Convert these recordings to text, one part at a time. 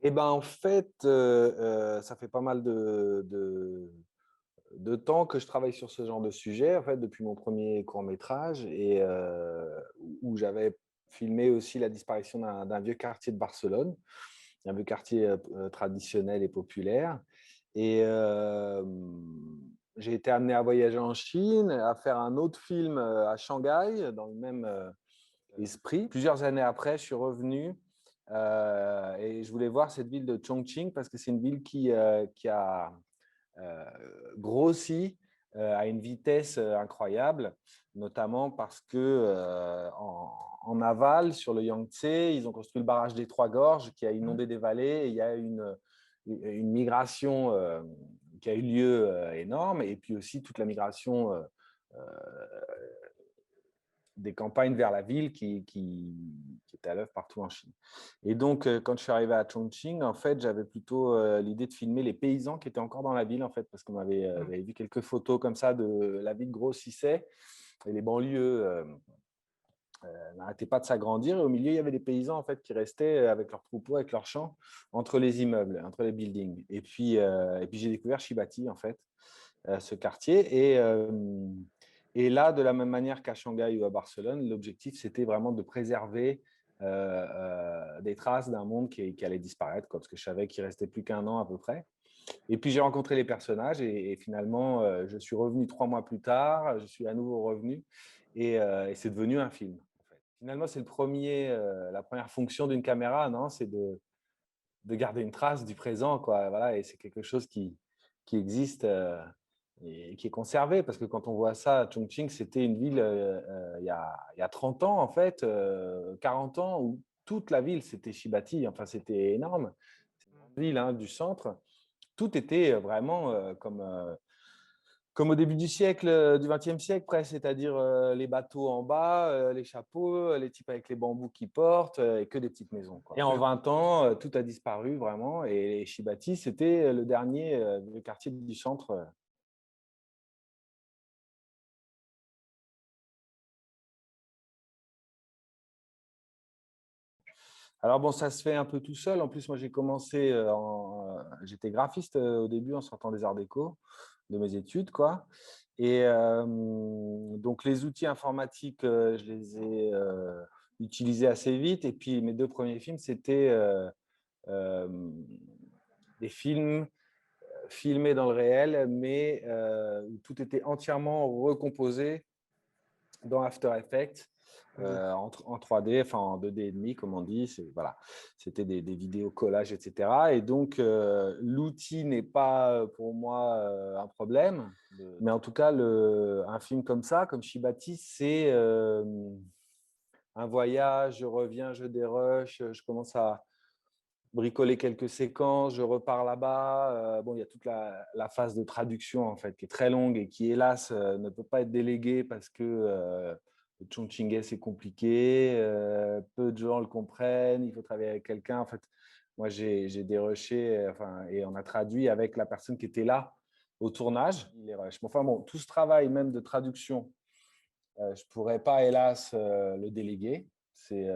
Eh ben, en fait, ça fait pas mal de temps que je travaille sur ce genre de sujet, en fait, depuis mon premier court métrage et où j'avais filmé aussi la disparition d'un vieux quartier de Barcelone, un vieux quartier, traditionnel et populaire et j'ai été amené à voyager en Chine, à faire un autre film, à Shanghai dans le même, esprit. Plusieurs années après, je suis revenu et je voulais voir cette ville de Chongqing parce que c'est une ville qui a euh, grossi à une vitesse incroyable, notamment parce que en aval, sur le Yangtze, ils ont construit le barrage des Trois Gorges qui a inondé des vallées et il y a une migration qui a eu lieu énorme et puis aussi toute la migration des campagnes vers la ville qui était à l'œuvre partout en Chine. Et donc, quand je suis arrivé à Chongqing, en fait, j'avais plutôt l'idée de filmer les paysans qui étaient encore dans la ville, en fait, parce qu'on avait vu quelques photos comme ça de la ville grossissait et les banlieues n'arrêtaient pas de s'agrandir. Et au milieu, il y avait des paysans, en fait, qui restaient avec leurs troupeaux, avec leurs champs, entre les immeubles, entre les buildings. Et puis j'ai découvert Shibati, en fait, ce quartier. Et là, de la même manière qu'à Shanghai ou à Barcelone, l'objectif, c'était vraiment de préserver des traces d'un monde qui allait disparaître, quoi, parce que je savais qu'il restait plus qu'un an à peu près. Et puis, j'ai rencontré les personnages et finalement, je suis revenu 3 mois plus tard, je suis à nouveau revenu et c'est devenu un film. En fait. Finalement, c'est la première fonction d'une caméra, non? C'est de garder une trace du présent, quoi. Voilà, et c'est quelque chose qui existe et qui est conservé, parce que quand on voit ça, Chongqing, c'était une ville il y a 30 ans, en fait, 40 ans, où toute la ville, c'était Shibati, enfin, c'était énorme. C'est une grande ville hein, du centre. Tout était vraiment comme au début du siècle, du XXe siècle presque, c'est-à-dire les bateaux en bas, les chapeaux, les types avec les bambous qui portent et que des petites maisons. Quoi. Et en 20 ans, tout a disparu vraiment. Et Shibati, c'était le dernier le quartier du centre. Alors bon, ça se fait un peu tout seul. En plus, moi, j'ai commencé, j'étais graphiste au début en sortant des arts déco de mes études, quoi. Et donc, les outils informatiques, je les ai utilisés assez vite. Et puis, mes deux premiers films, c'était euh, des films filmés dans le réel, mais où tout était entièrement recomposé dans After Effects en 3D, enfin en 2D et demi, comme on dit. Voilà. C'était des vidéos collages, etc. Et donc, l'outil n'est pas pour moi un problème. Mais en tout cas, un film comme ça, comme Shibati, c'est un voyage, je reviens, je dérush, je commence à bricoler quelques séquences, je repars là-bas. Bon, il y a toute la phase de traduction, en fait, qui est très longue et qui, hélas, ne peut pas être déléguée parce que le Chongqingais, c'est compliqué, peu de gens le comprennent, il faut travailler avec quelqu'un. En fait, moi, j'ai dérushé, enfin, et on a traduit avec la personne qui était là au tournage. Les rushs. Enfin bon, tout ce travail même de traduction, je ne pourrais pas, hélas, le déléguer. C'est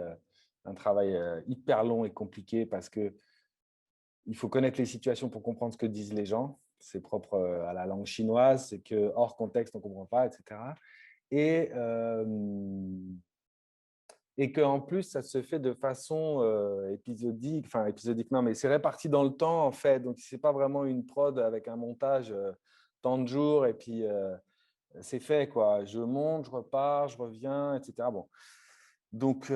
un travail hyper long et compliqué parce que il faut connaître les situations pour comprendre ce que disent les gens. C'est propre à la langue chinoise, c'est que hors contexte, on ne comprend pas, etc. Et, euh, et qu'en plus, ça se fait de façon épisodique, enfin épisodique, non, mais c'est réparti dans le temps, en fait. Donc, ce n'est pas vraiment une prod avec un montage tant de jours et puis c'est fait, quoi. Je monte, je repars, je reviens, etc. Bon. Donc,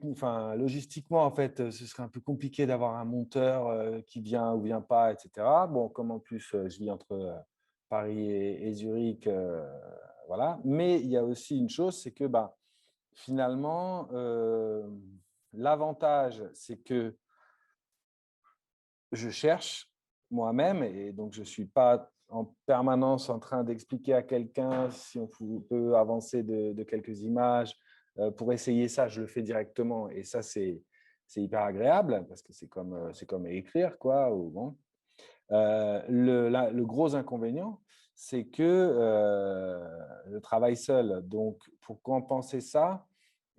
enfin, logistiquement, en fait, ce serait un peu compliqué d'avoir un monteur qui vient ou vient pas, etc. Bon, comme en plus, je vis entre Paris et Zurich, voilà. Mais il y a aussi une chose, c'est que bah, finalement, l'avantage, c'est que je cherche moi-même et donc je ne suis pas en permanence en train d'expliquer à quelqu'un si on peut avancer de quelques images. Pour essayer ça, je le fais directement et ça, c'est hyper agréable parce que c'est comme écrire, quoi. Ou bon. Le gros inconvénient, c'est que je travaille seul. Donc, pour compenser ça,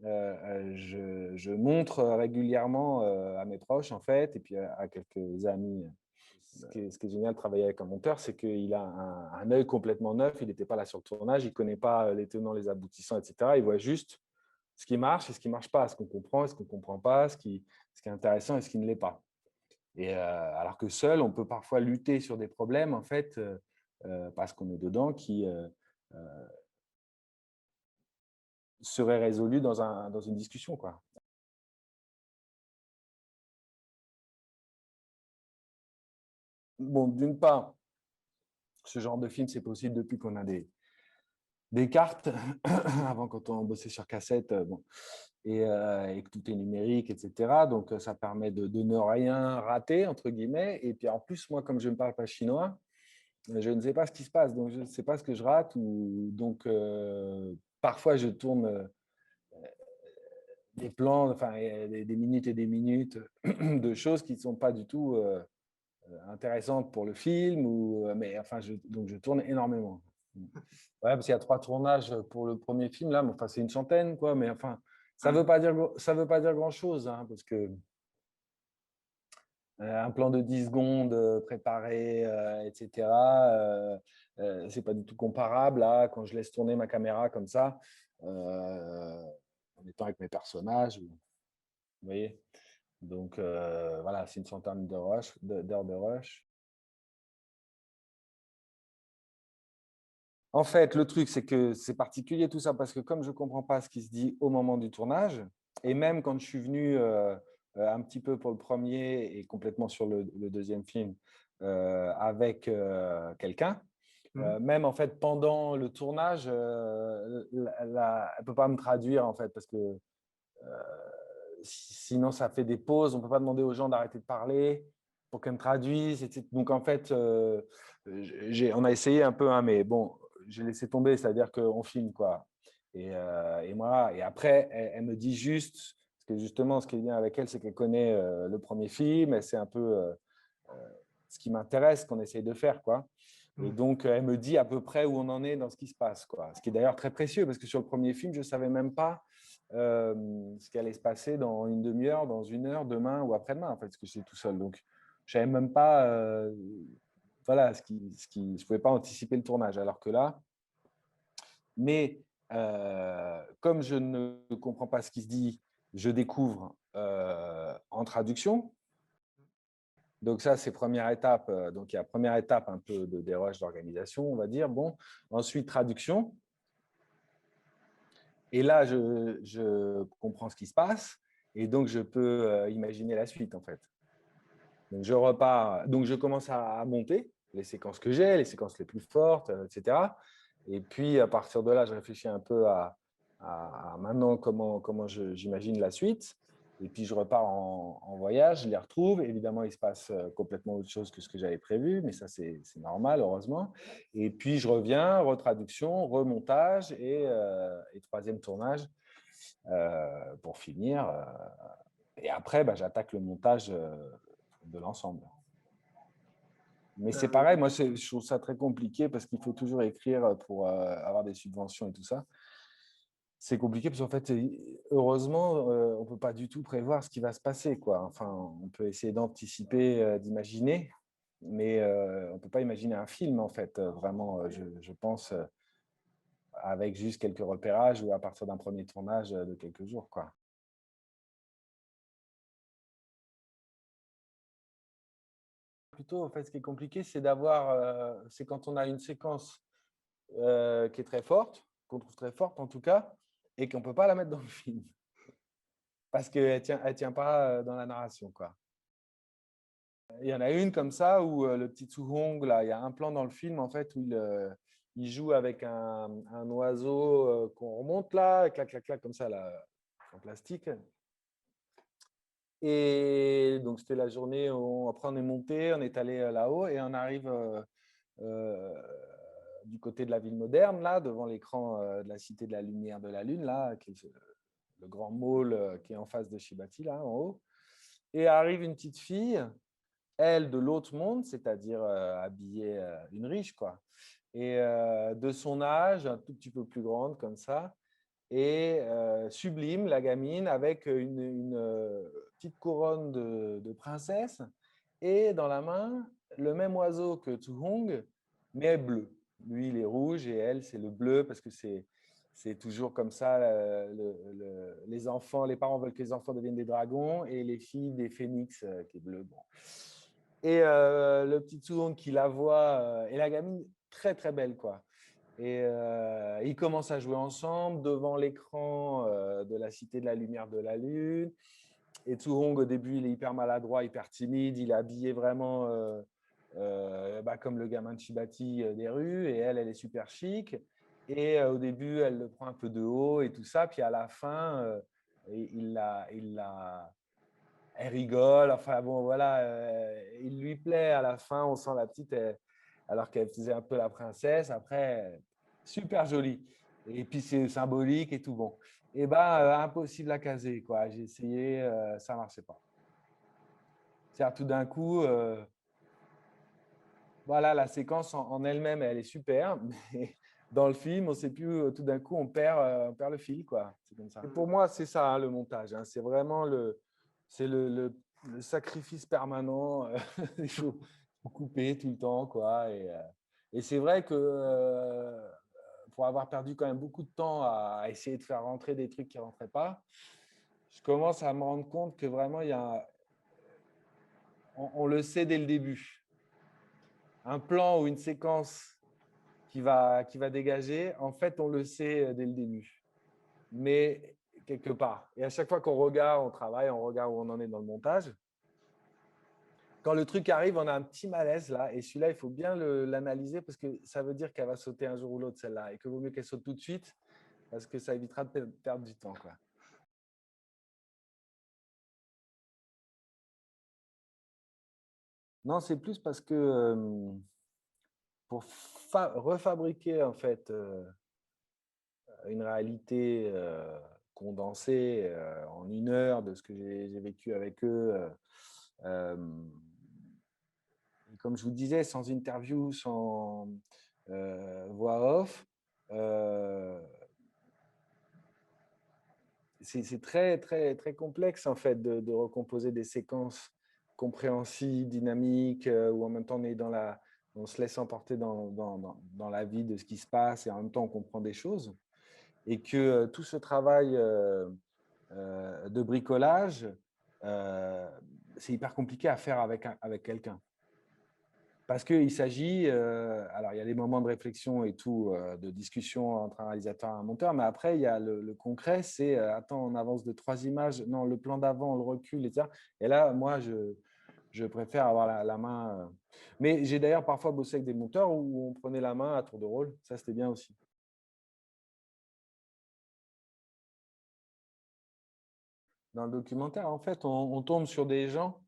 je montre régulièrement à mes proches, en fait, et puis à quelques amis. Ce qui est génial de travailler avec un monteur, c'est qu'il a un œil complètement neuf. Il n'était pas là sur le tournage, il ne connaît pas les tenants, les aboutissants, etc. Il voit juste ce qui marche et ce qui ne marche pas, ce qu'on comprend et ce qu'on ne comprend pas, ce qui est intéressant et ce qui ne l'est pas. Et alors que seul, on peut parfois lutter sur des problèmes, en fait, parce qu'on est dedans, qui seraient résolus dans une discussion, quoi. Bon, d'une part, ce genre de film, c'est possible depuis qu'on a des cartes. Avant, quand on bossait sur cassette, bon, et que tout est numérique, etc. Donc, ça permet de ne rien rater, entre guillemets. Et puis, en plus, moi, comme je ne parle pas chinois, je ne sais pas ce qui se passe. Donc, je ne sais pas ce que je rate. Donc, parfois, je tourne des plans, enfin, des minutes et des minutes de choses qui ne sont pas du tout intéressantes pour le film. Mais enfin, donc, je tourne énormément. Ouais, parce qu'il y a 3 tournages pour le premier film, là, mais enfin, c'est une centaine, quoi. Mais enfin, ça veut pas dire grand-chose, hein, parce que un plan de 10 secondes préparé, etc., c'est pas du tout comparable à quand je laisse tourner ma caméra comme ça, en étant avec mes personnages. Vous voyez? Donc, voilà, c'est une centaine d'heures de rush. En fait, le truc, c'est que c'est particulier tout ça parce que comme je ne comprends pas ce qui se dit au moment du tournage, et même quand je suis venu un petit peu pour le premier et complètement sur le deuxième film avec quelqu'un, même en fait pendant le tournage, elle ne peut pas me traduire en fait parce que sinon ça fait des pauses, on ne peut pas demander aux gens d'arrêter de parler pour qu'elle me traduise, etc. Donc en fait, on a essayé un peu, hein, mais bon, j'ai laissé tomber, c'est-à-dire qu'on filme, quoi. Et moi, et après, elle me dit juste, parce que justement, ce qui est bien avec elle, c'est qu'elle connaît le premier film, et c'est un peu ce qui m'intéresse qu'on essaye de faire, quoi. Et donc, elle me dit à peu près où on en est dans ce qui se passe, quoi. Ce qui est d'ailleurs très précieux, parce que sur le premier film, je ne savais même pas ce qui allait se passer dans une demi-heure, dans une heure, demain ou après-demain, en fait, parce que j'étais tout seul. Donc, je ne savais même pas voilà, je ne pouvais pas anticiper le tournage. Alors que là, mais comme je ne comprends pas ce qui se dit, je découvre en traduction. Donc ça, c'est première étape. Donc il y a première étape un peu de déroche d'organisation, on va dire. Bon, ensuite traduction. Et là, je comprends ce qui se passe et donc je peux imaginer la suite en fait. Donc je repars, donc je commence à monter les séquences que j'ai, les séquences les plus fortes, etc. Et puis à partir de là, je réfléchis un peu à maintenant comment j'imagine la suite. Et puis je repars en voyage, je les retrouve. Évidemment, il se passe complètement autre chose que ce que j'avais prévu, mais ça c'est normal, heureusement. Et puis je reviens, retraduction, remontage et troisième tournage pour finir. Et après, bah, j'attaque le montage de l'ensemble. Mais c'est pareil, moi je trouve ça très compliqué parce qu'il faut toujours écrire pour avoir des subventions et tout ça. C'est compliqué parce qu'en fait, heureusement, on ne peut pas du tout prévoir ce qui va se passer, quoi. Enfin, on peut essayer d'anticiper, d'imaginer, mais on ne peut pas imaginer un film, en fait, vraiment, je pense, avec juste quelques repérages ou à partir d'un premier tournage de quelques jours, quoi. Plutôt, en fait, ce qui est compliqué, c'est c'est quand on a une séquence qui est très forte, qu'on trouve très forte en tout cas, et qu'on ne peut pas la mettre dans le film parce qu'elle tient pas dans la narration, quoi. Il y en a une comme ça où le petit Hong, là, il y a un plan dans le film en fait où il joue avec un oiseau qu'on remonte là, clac, clac, clac, comme ça, là, en plastique. Et donc, c'était la journée où après on est monté, on est allé là-haut et on arrive euh, du côté de la ville moderne, là, devant l'écran de la Cité de la Lumière de la Lune, là, qui est le grand mall qui est en face de Shibati, là, en haut. Et arrive une petite fille, elle, de l'autre monde, c'est-à-dire habillée une riche, quoi. Et de son âge, un tout petit peu plus grande, comme ça. et sublime, la gamine, avec une petite couronne de princesse, et dans la main, le même oiseau que Tu Hong, mais bleu. Lui, il est rouge et elle, c'est le bleu parce que c'est toujours comme ça. Les enfants, les parents veulent que les enfants deviennent des dragons et les filles des phénix, qui est bleu. Bon. Et le petit Tsuhong qui la voit, et la gamine, très très belle, quoi. Et ils commencent à jouer ensemble devant l'écran de la Cité de la Lumière de la Lune. Et Tsuhong, au début, il est hyper maladroit, hyper timide. Il est habillé vraiment comme le gamin de Chibati des rues. Et elle est super chic. Et au début, elle le prend un peu de haut et tout ça. Puis à la fin, elle rigole. Enfin bon, voilà, il lui plaît à la fin. On sent la petite, alors qu'elle faisait un peu la princesse. Après, super jolie. Et puis c'est symbolique et tout bon. Et impossible à caser, quoi. J'ai essayé, ça ne marchait pas. C'est-à-dire tout d'un coup, voilà, la séquence en elle-même, elle est super, mais dans le film, on ne sait plus, tout d'un coup, on perd le fil, quoi. C'est comme ça. Et pour moi, c'est ça, hein, le montage. Hein. C'est vraiment le sacrifice permanent. Il faut couper tout le temps, quoi. Et c'est vrai que pour avoir perdu quand même beaucoup de temps à essayer de faire rentrer des trucs qui ne rentraient pas, je commence à me rendre compte que vraiment, on le sait dès le début. Un plan ou une séquence qui va dégager, en fait, on le sait dès le début. Mais quelque part. Et à chaque fois qu'on regarde, on travaille, on regarde où on en est dans le montage. Quand le truc arrive, on a un petit malaise là. Et celui-là, il faut bien l'analyser parce que ça veut dire qu'elle va sauter un jour ou l'autre, celle-là. Et que vaut mieux qu'elle saute tout de suite parce que ça évitera de perdre du temps, quoi. Non, c'est plus parce que pour refabriquer en fait une réalité condensée en 1 heure de ce que j'ai vécu avec eux. Comme je vous disais, sans interview, sans voix off, c'est très, très, très complexe en fait de recomposer des séquences compréhensibles, dynamiques, où en même temps on se laisse emporter dans la vie de ce qui se passe et en même temps on comprend des choses. Et que tout ce travail de bricolage, c'est hyper compliqué à faire avec quelqu'un. Parce qu'il s'agit, alors il y a des moments de réflexion et tout, de discussion entre un réalisateur et un monteur, mais après il y a le concret, c'est attends, on avance de 3 images, non, le plan d'avant, on le recule, etc. Et là, moi, je préfère avoir la main. Mais j'ai d'ailleurs parfois bossé avec des monteurs où on prenait la main à tour de rôle, ça c'était bien aussi. Dans le documentaire, en fait, on tombe sur des gens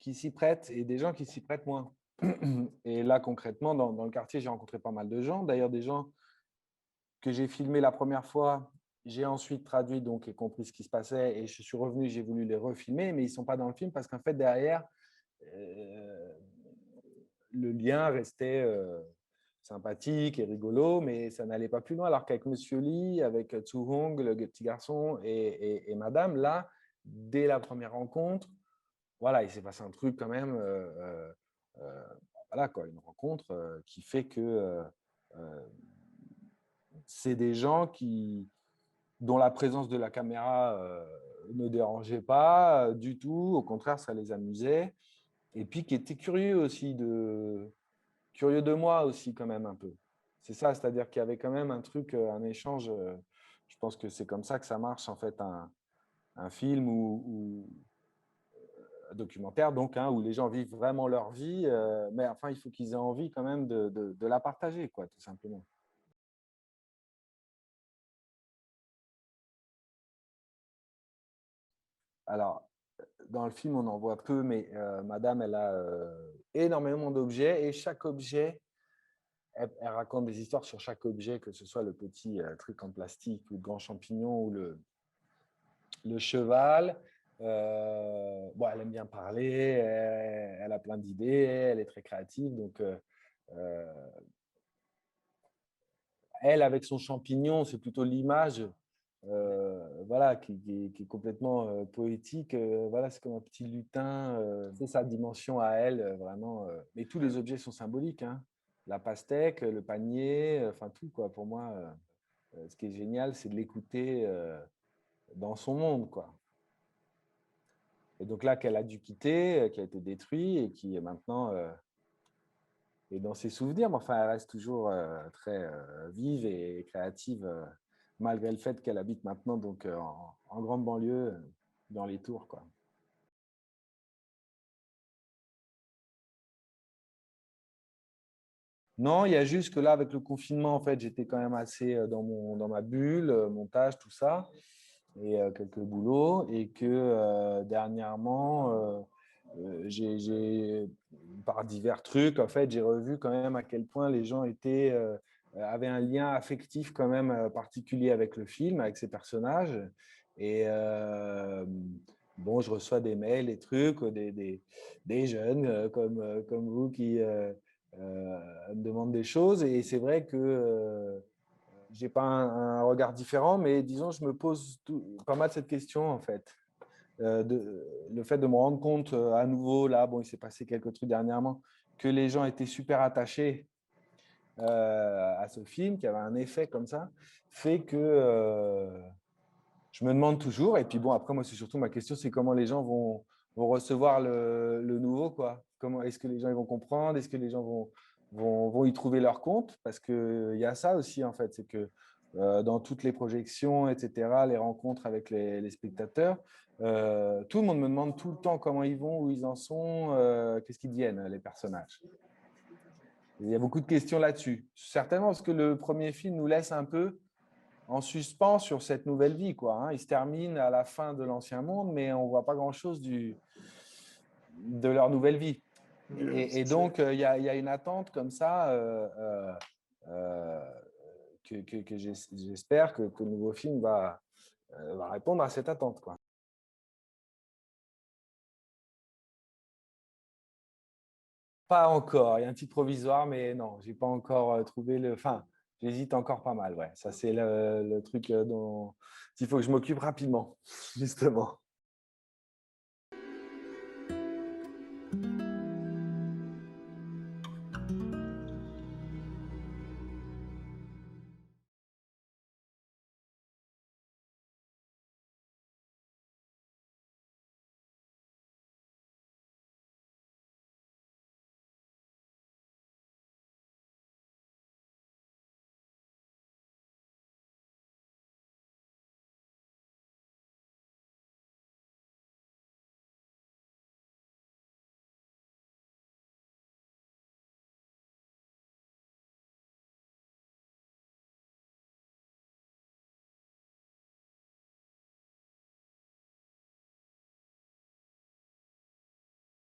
qui s'y prêtent et des gens qui s'y prêtent moins. Et là, concrètement, dans le quartier, j'ai rencontré pas mal de gens. D'ailleurs, des gens que j'ai filmés la première fois, j'ai ensuite traduit donc, et compris ce qui se passait. Et je suis revenu, j'ai voulu les refilmer, mais ils ne sont pas dans le film parce qu'en fait, derrière, le lien restait sympathique et rigolo, mais ça n'allait pas plus loin. Alors qu'avec Monsieur Lee, avec Tsu Hong, le petit garçon, et Madame, là, dès la première rencontre, voilà, il s'est passé un truc quand même, voilà quoi, une rencontre qui fait que c'est des gens dont la présence de la caméra ne dérangeait pas du tout, au contraire, ça les amusait, et puis qui étaient curieux aussi, curieux de moi aussi quand même un peu. C'est ça, c'est-à-dire qu'il y avait quand même un truc, un échange, je pense que c'est comme ça que ça marche en fait, un film ou documentaire, donc, hein, où les gens vivent vraiment leur vie, mais enfin, il faut qu'ils aient envie quand même de la partager, quoi, tout simplement. Alors, dans le film, on en voit peu, mais Madame, elle a énormément d'objets et chaque objet, elle raconte des histoires sur chaque objet, que ce soit le petit truc en plastique ou le grand champignon ou le cheval. Bon, elle aime bien parler, elle a plein d'idées, elle est très créative, donc elle, avec son champignon, c'est plutôt l'image voilà, qui est complètement poétique. Voilà, c'est comme un petit lutin. C'est sa dimension à elle, vraiment. Mais tous les objets sont symboliques, hein. La pastèque, le panier, enfin tout, quoi. Pour moi, ce qui est génial, c'est de l'écouter dans son monde, quoi. Et donc là, qu'elle a dû quitter, qui a été détruit et qui est maintenant est dans ses souvenirs, mais enfin, elle reste toujours très vive et créative, malgré le fait qu'elle habite maintenant donc, en grande banlieue, dans les Tours, quoi. Non, il y a juste que là, avec le confinement, en fait, j'étais quand même assez dans ma bulle, montage, tout ça, et quelques boulots, et que dernièrement, par divers trucs, en fait, j'ai revu quand même à quel point les gens avaient un lien affectif quand même particulier avec le film, avec ses personnages. Et bon, je reçois des mails, des trucs, des jeunes comme vous qui me demandent des choses. Et c'est vrai que j'ai pas un regard différent, mais disons, je me pose pas mal cette question en fait. Le fait de me rendre compte à nouveau, là, bon, il s'est passé quelques trucs dernièrement, que les gens étaient super attachés à ce film, qui avait un effet comme ça, fait que je me demande toujours. Et puis bon, après, moi, c'est surtout ma question, c'est comment les gens vont recevoir le nouveau, quoi. Comment est-ce que les gens ils vont comprendre? Est-ce que les gens vont y trouver leur compte? Parce qu'il y a ça aussi, en fait, c'est que dans toutes les projections, etc., les rencontres avec les spectateurs, tout le monde me demande tout le temps comment ils vont, où ils en sont, qu'est-ce qu'ils deviennent, les personnages. Il y a beaucoup de questions là-dessus. Certainement parce que le premier film nous laisse un peu en suspens sur cette nouvelle vie, quoi, hein. Il se termine à la fin de l'Ancien Monde, mais on ne voit pas grand-chose de leur nouvelle vie. Et donc, il y a une attente comme ça que j'espère que le nouveau film va répondre à cette attente, quoi. Pas encore. Il y a un titre provisoire, mais non, j'ai pas encore trouvé le. Enfin, j'hésite encore pas mal. Ouais, ça c'est le truc dont il faut que je m'occupe rapidement, justement.